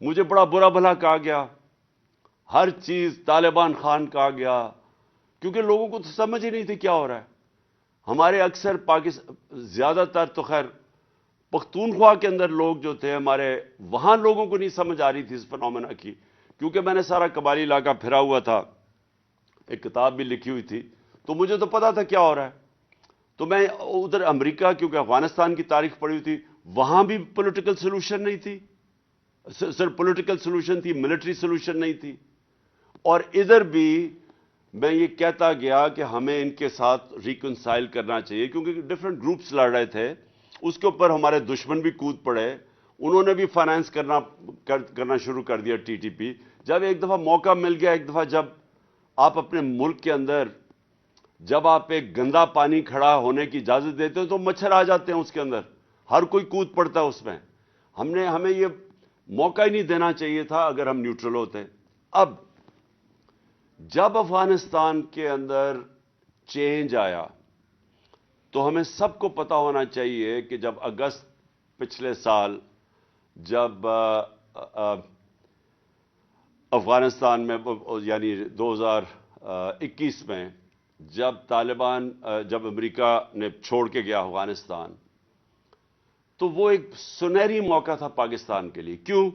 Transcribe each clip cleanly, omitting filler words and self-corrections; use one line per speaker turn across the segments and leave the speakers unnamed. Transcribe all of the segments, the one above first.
مجھے بڑا برا بھلا کہا گیا، ہر چیز طالبان خان کہا گیا، کیونکہ لوگوں کو تو سمجھ ہی نہیں تھی کیا ہو رہا ہے۔ ہمارے اکثر زیادہ تر تو خیر پختونخوا کے اندر لوگ جو تھے ہمارے، وہاں لوگوں کو نہیں سمجھ آ رہی تھی اس فنومنا کی، کیونکہ میں نے سارا قبائلی علاقہ پھرا ہوا تھا، ایک کتاب بھی لکھی ہوئی تھی، تو مجھے تو پتا تھا کیا ہو رہا ہے۔ تو میں ادھر امریکہ، کیونکہ افغانستان کی تاریخ پڑھی ہوئی تھی، وہاں بھی پولیٹیکل سولوشن نہیں تھی، صرف پولیٹیکل سولوشن تھی، ملٹری سولوشن نہیں تھی۔ اور ادھر بھی میں یہ کہتا گیا کہ ہمیں ان کے ساتھ ریکنسائل کرنا چاہیے، کیونکہ ڈفرینٹ گروپس لڑ رہے تھے، اس کے اوپر ہمارے دشمن بھی کود پڑے، انہوں نے بھی فائنانس کرنا شروع کر دیا ٹی ٹی پی۔ جب ایک دفعہ موقع مل گیا، ایک دفعہ جب آپ اپنے ملک کے اندر، جب آپ ایک گندا پانی کھڑا ہونے کی اجازت دیتے ہو تو مچھر آ جاتے ہیں اس کے اندر، ہر کوئی کود پڑتا ہے اس میں۔ ہمیں یہ موقع ہی نہیں دینا چاہیے تھا اگر ہم نیوٹرل ہوتے۔ اب جب افغانستان کے اندر چینج آیا تو ہمیں سب کو پتا ہونا چاہیے کہ جب اگست پچھلے سال، جب افغانستان میں، یعنی 2021 میں، جب طالبان، جب امریکہ نے چھوڑ کے گیا افغانستان، تو وہ ایک سنہری موقع تھا پاکستان کے لیے۔ کیوں؟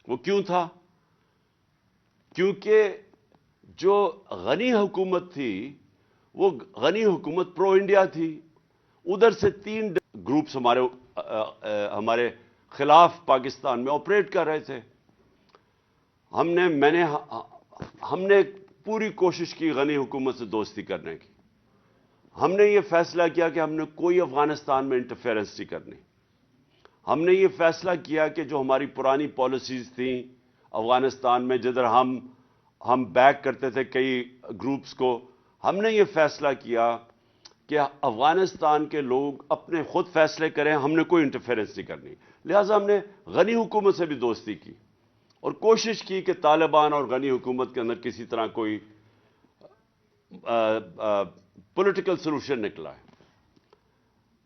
وہ کیوں تھا؟ کیونکہ جو غنی حکومت تھی، وہ غنی حکومت پرو انڈیا تھی۔ ادھر سے 3 گروپس ہمارے خلاف پاکستان میں آپریٹ کر رہے تھے۔ ہم نے پوری کوشش کی غنی حکومت سے دوستی کرنے کی۔ ہم نے یہ فیصلہ کیا کہ ہم نے کوئی افغانستان میں انٹرفیئرنس نہیں کرنی۔ ہم نے یہ فیصلہ کیا کہ جو ہماری پرانی پالیسیز تھیں افغانستان میں، جدھر ہم بیک کرتے تھے کئی گروپس کو، ہم نے یہ فیصلہ کیا کہ افغانستان کے لوگ اپنے خود فیصلے کریں، ہم نے کوئی انٹرفیئرنس نہیں کرنی۔ لہٰذا ہم نے غنی حکومت سے بھی دوستی کی اور کوشش کی کہ طالبان اور غنی حکومت کے اندر کسی طرح کوئی پولیٹیکل سولوشن نکلا ہے۔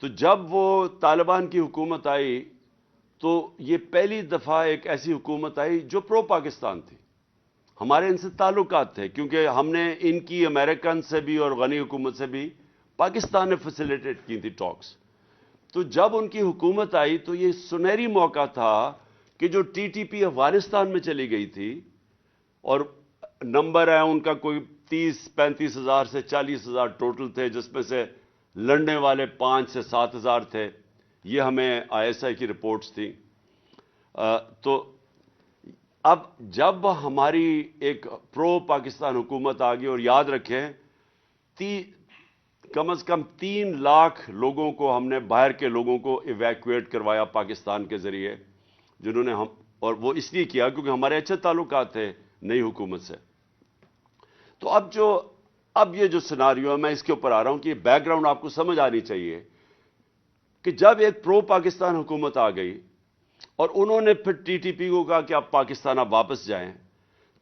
تو جب وہ طالبان کی حکومت آئی تو یہ پہلی دفعہ ایک ایسی حکومت آئی جو پرو پاکستان تھی۔ ہمارے ان سے تعلقات تھے، کیونکہ ہم نے ان کی امریکن سے بھی اور غنی حکومت سے بھی، پاکستان نے فیسیلیٹیٹ کی تھی ٹاکس۔ تو جب ان کی حکومت آئی تو یہ سنہری موقع تھا کہ جو ٹی ٹی پی افغانستان میں چلی گئی تھی، اور نمبر ہے ان کا کوئی 30-35 ہزار سے 40 ہزار ٹوٹل تھے، جس میں سے لڑنے والے 5 سے 7 ہزار تھے، یہ ہمیں آئی ایس آئی کی رپورٹس تھیں۔ تو اب جب ہماری ایک پرو پاکستان حکومت آ گئی، اور یاد رکھیں کم از کم 3 لاکھ لوگوں کو ہم نے، باہر کے لوگوں کو ایویکویٹ کروایا پاکستان کے ذریعے، جنہوں نے اور وہ اس لیے کیا کیونکہ ہمارے اچھے تعلقات تھے نئی حکومت سے۔ تو اب یہ جو سیناریو ہے، میں اس کے اوپر آ رہا ہوں کہ یہ بیک گراؤنڈ آپ کو سمجھ آنی چاہیے کہ جب ایک پرو پاکستان حکومت آ گئی اور انہوں نے پھر ٹی ٹی پی کو کہا کہ آپ پاکستان اب واپس جائیں،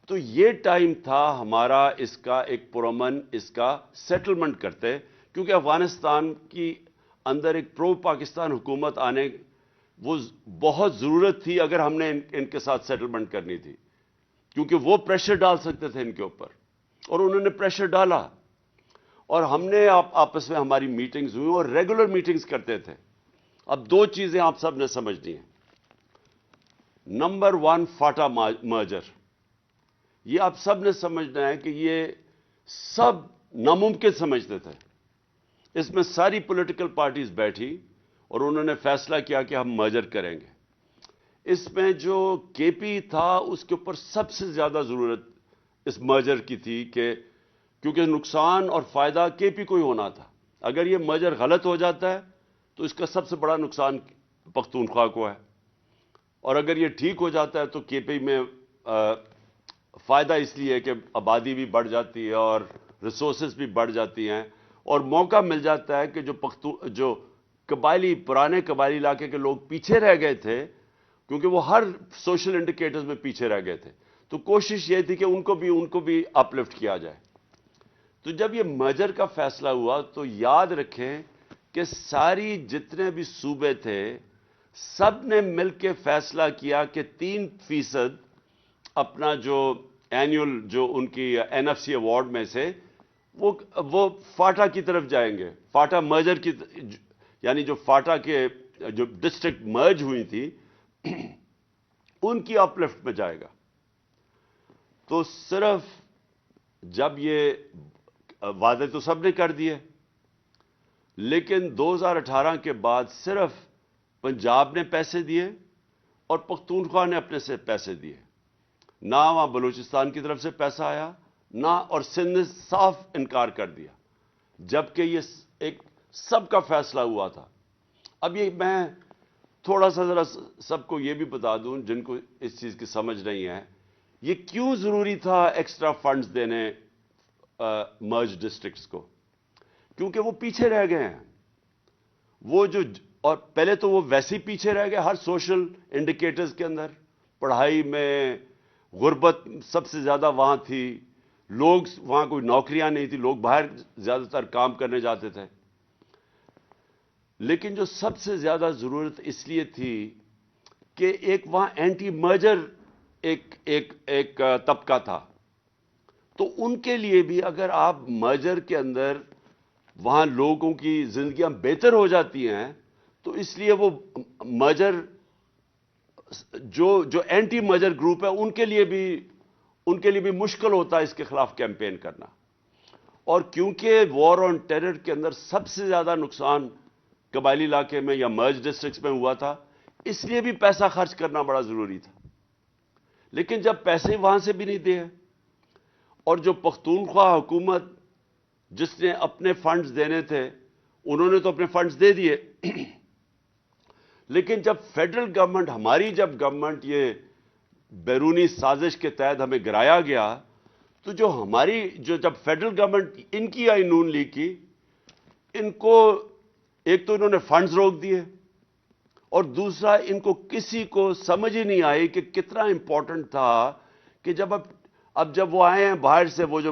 تو یہ ٹائم تھا ہمارا اس کا ایک پرامن اس کا سیٹلمنٹ کرتے، کیونکہ افغانستان کی اندر ایک پرو پاکستان حکومت آنے وہ بہت ضرورت تھی اگر ہم نے ان کے ساتھ سیٹلمنٹ کرنی تھی، کیونکہ وہ پریشر ڈال سکتے تھے ان کے اوپر، اور انہوں نے پریشر ڈالا، اور ہم نے آپس میں ہماری میٹنگز ہوئی اور ریگولر میٹنگز کرتے تھے۔ اب 2 چیزیں آپ سب نے سمجھنی ہیں۔ نمبر 1، فاٹا مرجر، یہ آپ سب نے سمجھنا ہے کہ یہ سب ناممکن سمجھتے تھے۔ اس میں ساری پولیٹیکل پارٹیز بیٹھی اور انہوں نے فیصلہ کیا کہ ہم مرجر کریں گے۔ اس میں جو کے پی تھا اس کے اوپر سب سے زیادہ ضرورت اس مرجر کی تھی، کیونکہ نقصان اور فائدہ کے پی کو ہی ہونا تھا۔ اگر یہ مرجر غلط ہو جاتا ہے تو اس کا سب سے بڑا نقصان پختونخوا کو ہے، اور اگر یہ ٹھیک ہو جاتا ہے تو کے پی میں فائدہ اس لیے ہے کہ آبادی بھی بڑھ جاتی ہے اور ریسورسز بھی بڑھ جاتی ہیں، اور موقع مل جاتا ہے کہ جو پرانے قبائلی علاقے کے لوگ پیچھے رہ گئے تھے، کیونکہ وہ ہر سوشل انڈیکیٹرز میں پیچھے رہ گئے تھے، تو کوشش یہ تھی کہ ان کو بھی اپ لفٹ کیا جائے۔ تو جب یہ مرجر کا فیصلہ ہوا تو یاد رکھیں کہ جتنے بھی صوبے تھے سب نے مل کے فیصلہ کیا کہ 3% اپنا جو اینیول جو ان کی NFC ایوارڈ میں سے وہ فاٹا کی طرف جائیں گے. فاٹا مرجر کی یعنی جو فاٹا کے جو ڈسٹرکٹ مرج ہوئی تھی ان کی اپ لفٹ میں جائے گا. تو صرف جب یہ وعدے تو سب نے کر دیے، لیکن 2018 کے بعد صرف پنجاب نے پیسے دیے اور پختونخوا نے اپنے سے پیسے دیے. نہ وہاں بلوچستان کی طرف سے پیسہ آیا، نہ اور سندھ نے صاف انکار کر دیا، جبکہ یہ ایک سب کا فیصلہ ہوا تھا. اب یہ میں تھوڑا سا ذرا سب کو یہ بھی بتا دوں جن کو اس چیز کی سمجھ نہیں ہے، یہ کیوں ضروری تھا ایکسٹرا فنڈز دینے مرج ڈسٹرکٹس کو؟ کیونکہ وہ پیچھے رہ گئے ہیں. وہ جو اور پہلے تو وہ ویسے ہی پیچھے رہ گئے ہر سوشل انڈیکیٹرز کے اندر. پڑھائی میں غربت سب سے زیادہ وہاں تھی، لوگ وہاں کوئی نوکریاں نہیں تھی، لوگ باہر زیادہ تر کام کرنے جاتے تھے. لیکن جو سب سے زیادہ ضرورت اس لیے تھی کہ ایک وہاں اینٹی مرجر ایک طبقہ تھا. تو ان کے لیے بھی اگر آپ مرجر کے اندر وہاں لوگوں کی زندگیاں بہتر ہو جاتی ہیں تو اس لیے وہ مرجر جو اینٹی مرجر گروپ ہے ان کے لیے بھی مشکل ہوتا ہے اس کے خلاف کیمپین کرنا. اور کیونکہ وار آن ٹیرر کے اندر سب سے زیادہ نقصان قبائلی علاقے میں یا مرج ڈسٹرکٹس میں ہوا تھا، اس لیے بھی پیسہ خرچ کرنا بڑا ضروری تھا. لیکن جب پیسے وہاں سے بھی نہیں دیے اور جو پختونخوا حکومت جس نے اپنے فنڈز دینے تھے انہوں نے تو اپنے فنڈز دے دیے، لیکن جب فیڈرل گورنمنٹ ہماری جب گورنمنٹ یہ بیرونی سازش کے تحت ہمیں گرایا گیا تو جب فیڈرل گورنمنٹ ان کی آئی نون لیگ کی، ان کو ایک تو انہوں نے فنڈز روک دیے اور دوسرا ان کو کسی کو سمجھ ہی نہیں آئی کہ کتنا امپورٹنٹ تھا کہ جب وہ آئے ہیں باہر سے، وہ جو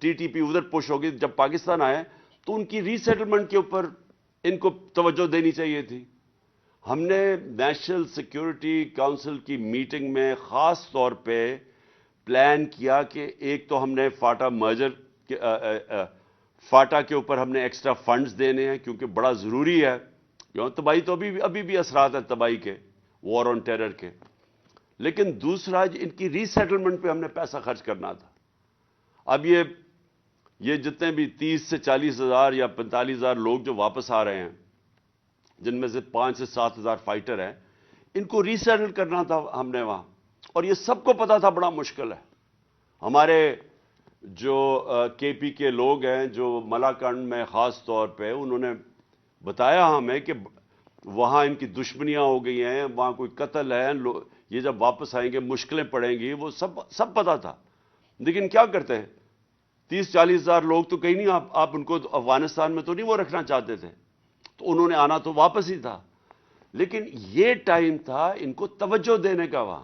TTP ادھر پش ہوگی، جب پاکستان آئے تو ان کی ری سیٹلمنٹ کے اوپر ان کو توجہ دینی چاہیے تھی. ہم نے نیشنل سیکیورٹی کونسل کی میٹنگ میں خاص طور پہ پلان کیا کہ ایک تو ہم نے فاٹا کے اوپر ہم نے ایکسٹرا فنڈز دینے ہیں کیونکہ بڑا ضروری ہے. تباہی تو ابھی بھی اثرات ہیں تباہی کے، وار آن ٹیرر کے. لیکن دوسرا ان کی ری سیٹلمنٹ پہ ہم نے پیسہ خرچ کرنا تھا. اب یہ جتنے بھی 30 سے 40 ہزار یا 45 ہزار لوگ جو واپس آ رہے ہیں، جن میں سے 5 سے 7 ہزار فائٹر ہیں، ان کو ری سیٹل کرنا تھا ہم نے وہاں. اور یہ سب کو پتا تھا بڑا مشکل ہے. ہمارے جو KP کے لوگ ہیں جو ملاکنڈ میں خاص طور پہ، انہوں نے بتایا ہمیں کہ وہاں ان کی دشمنیاں ہو گئی ہیں، وہاں کوئی قتل ہے، یہ جب واپس آئیں گے مشکلیں پڑیں گی، وہ سب پتا تھا. لیکن کیا کرتے ہیں، 30-40 ہزار لوگ تو کہیں نہیں، آپ ان کو افغانستان میں تو نہیں وہ رکھنا چاہتے تھے، تو انہوں نے آنا تو واپس ہی تھا. لیکن یہ ٹائم تھا ان کو توجہ دینے کا وہاں.